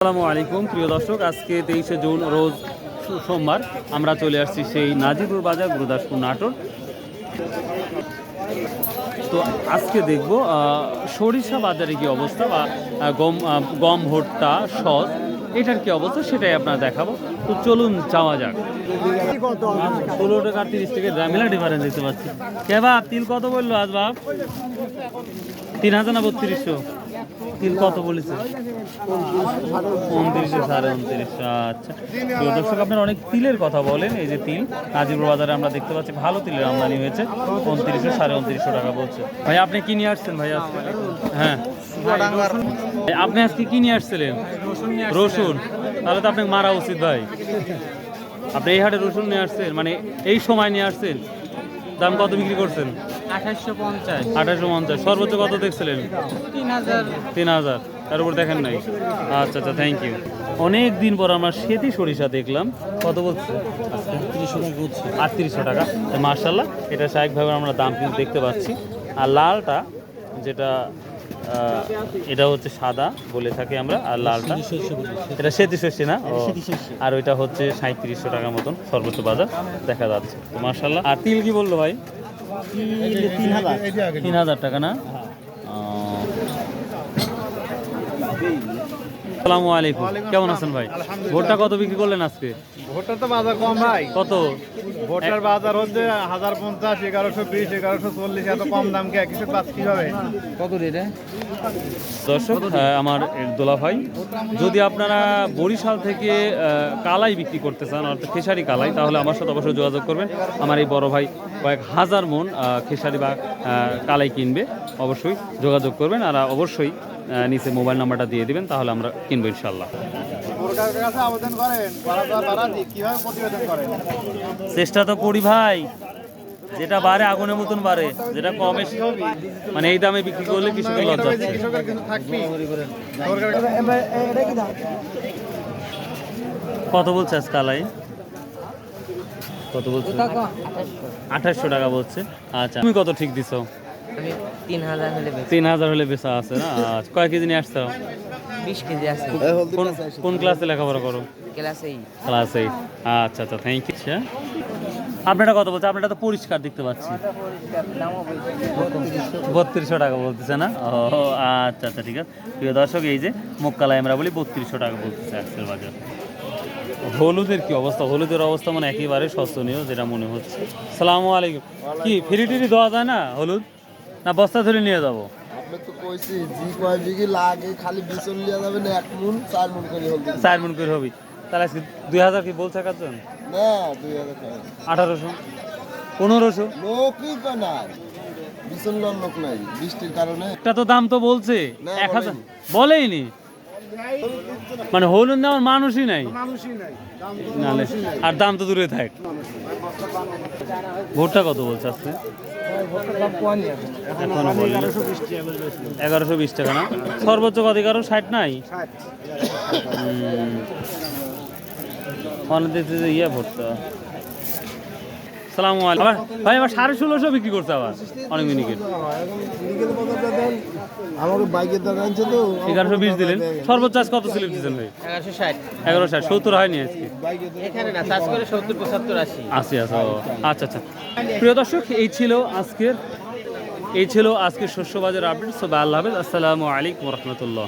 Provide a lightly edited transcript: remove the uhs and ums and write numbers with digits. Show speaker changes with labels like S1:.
S1: আসসালামু আলাইকুম প্রিয় দর্শক, আজকে 23শে জুন রোজ সোমবার আমরা চলে আসছি সেই নাজিরপুর বাজার গুরুদাসপুর নাটোর। তো আজকে দেখব সরিষা বাজারে কি অবস্থা বা গম ভুট্টা সস এটার কি অবস্থা সেটাই আপনারা দেখাবো। তো চলুন যাওয়া যাক। 16 টাকা 30 টাকা মেলা ডিফারেন্স দেখতে পাচ্ছি। কে বাপ তিল কত বললো আজ বাপ? 3000 না 3200? তিল কত বলেছে? 2900 2950। আচ্ছা প্রিয় দর্শক, আপনারা অনেক তিলের কথা বলেন। এই যে তিল নাজিরপুর বাজারে আমরা দেখতে পাচ্ছি ভালো তিলের আমদানি হয়েছে। 2900 2950 টাকা বলছে। ভাই আপনি কি নিয়ে আসছেন ভাই আজকে? হ্যাঁ আপনি আজকে কি নিয়ে আসছিলেন? রসুন। তাহলে তো আপনাকে মারা উচিত ভাই। আপনি এই হাটে রসুন নিয়ে আসছেন, মানে এই সময় নিয়ে আসছেন। দাম কত বিক্রি করছেন?
S2: 2850।
S1: 2850। সর্বোচ্চ কত দেখছিলেন? 3000। তার উপর দেখেন নাই? আচ্ছা আচ্ছা, থ্যাংক ইউ। অনেক দিন পর আমরা সেতি সরিষা দেখলাম। কত বলছে? 3800 টাকা। মার্শাল্লাহ, এটা স্বাভাবিকভাবে আমরা দাম কিন্তু দেখতে পাচ্ছি। আর লালটা যেটা এটা হচ্ছে সাদা বলে থাকি আমরা, আর লালটা এটা সেতি শস্য না? আর ওইটা হচ্ছে 3700 টাকার মতন সর্বোচ্চ বাজার দেখা যাচ্ছে। তো মার্শাল্লাহ। আর তিল কি বললো ভাই? 3000 টাকা না? আসসালামু আলাইকুম, কেমন আছেন ভাই? ভুট্টা কত বিক্রি করলেন আজকে?
S2: ভোটার তো বাজার কম ভাই।
S1: কত?
S2: ভোটার বাজার হচ্ছে 1050, 1120, 1140। এত কম দাম কে কিছু পাচ্ছি কিভাবে? কত রেটে?
S1: দর্শক, আমার দোলা ভাই, যদি আপনারা বরিশাল থেকে কালাই বিক্রি করতে চান, অর্থাৎ খেসারি কালাই, তাহলে আমার সাথে অবশ্যই যোগাযোগ করবেন। আমার এই বড় ভাই কয়েক হাজার মন খেসারি বা কালাই কিনবে, অবশ্যই যোগাযোগ করবেন। আর অবশ্যই নিচে মোবাইল নাম্বারটা দিয়ে দিবেন, তাহলে আমরা কিনবো ইনশাল্লাহ। চেষ্টা তো করি ভাই, যেটা বাড়ে আগুনের মতন বাড়ে, যেটা কমে মানে এই দামে বিক্রি করলে কৃষকের লজ্জা আছে। কত বলছে আজ কালাই? কত বলছে? 2800 টাকা বলছে। আচ্ছা, তুমি কত ঠিক দিছো? 3000 হলে বেচা আছে না? আচ্ছা, কয় কেজি নিয়ে আসছো?
S3: 20 কেজি আছে।
S1: কোন ক্লাসে লেখাপড়া করো?
S3: ক্লাস 8।
S1: ক্লাস 8। আচ্ছা আচ্ছা, থ্যাংক ইউ। আপনারা কত বলছে? আপনারা তো পরিষ্কার দেখতে পাচ্ছি। 3200 টাকা বলতেছে না? ও আচ্ছা আচ্ছা, ঠিক আছে। প্রিয় দর্শক, এই যে মুক্কালাই আমরা বলি 3200 টাকা বলতেছে আজকের বাজার। হলুদের কি অবস্থা? হলুদের অবস্থা মানে একেবারে শোচনীয় যেটা মনে হচ্ছে। সালামু আলাইকুম। কি ফ্রি টিরি দেওয়া যায় না হলুদ? না বস্তা ধরে নিয়ে যাবো?
S4: আপনি তো কইছি জি কয় বিঘি লাগে, খালি বিচন লিয়া যাবেন 1 মুন 4 মুন করে হলদি।
S1: 4 মন করে হবে। তাহলে আজকে 2000 কি বলছে কাজন?
S4: না 2000 টাকা।
S1: 1800 1500
S4: লোকই তো নাই, বিচন লন লোক নাই বৃষ্টির কারণে।
S1: একটা তো দাম তো বলছে
S4: না,
S1: 1000 বলেইনি, মানে হলুদ নেওয়ার মানুষই নাই। নালে আর দাম তো দূরে থাক। ভোটটা কত বলছে আজকে? এখনো বলি 1120 টাকা না? সর্বোচ্চ কত? 1160 নাই? অনেক দেখতে যে ইয়ে ভোটটা। সালামু আলাইকুম ভাই, আবার 1650 বিক্রি করছে আবার অনেক মিনিকেট।
S4: আমাকে বাইকের দাম আনছে তো
S1: 1120 দিলেন। সর্বোচ্চ আজ কত স্লিপ দিচ্ছেন ভাই?
S3: 1160।
S1: 1160। 70 হয়নি আজকে?
S3: এখানে না, চাষ করে 70, 75, 80।
S1: আশি আছে। আচ্ছা আচ্ছা, প্রিয় দর্শক, এই ছিল আজকের শস্য বাজার আপডেট। সবাই আল্লাহ হাফেজ। আসসালামু আলাইকুম রহমতুল্লাহ।